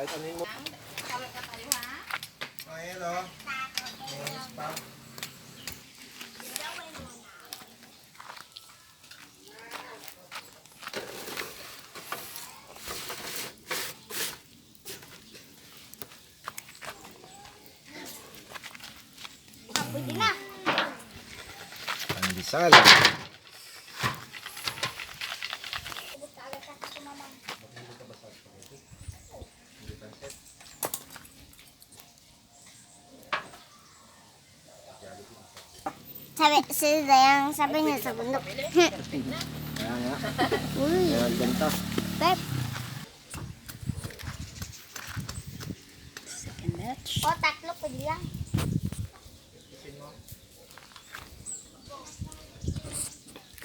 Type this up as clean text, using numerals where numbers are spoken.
Kahit anuhin mo. Ayan o. Spam. Pwede na. Pandesal. Sabi niya sa bundok. Kaya nga. Uy, Kaya ganito. Pep. Second batch. O, tatlo pwede lang.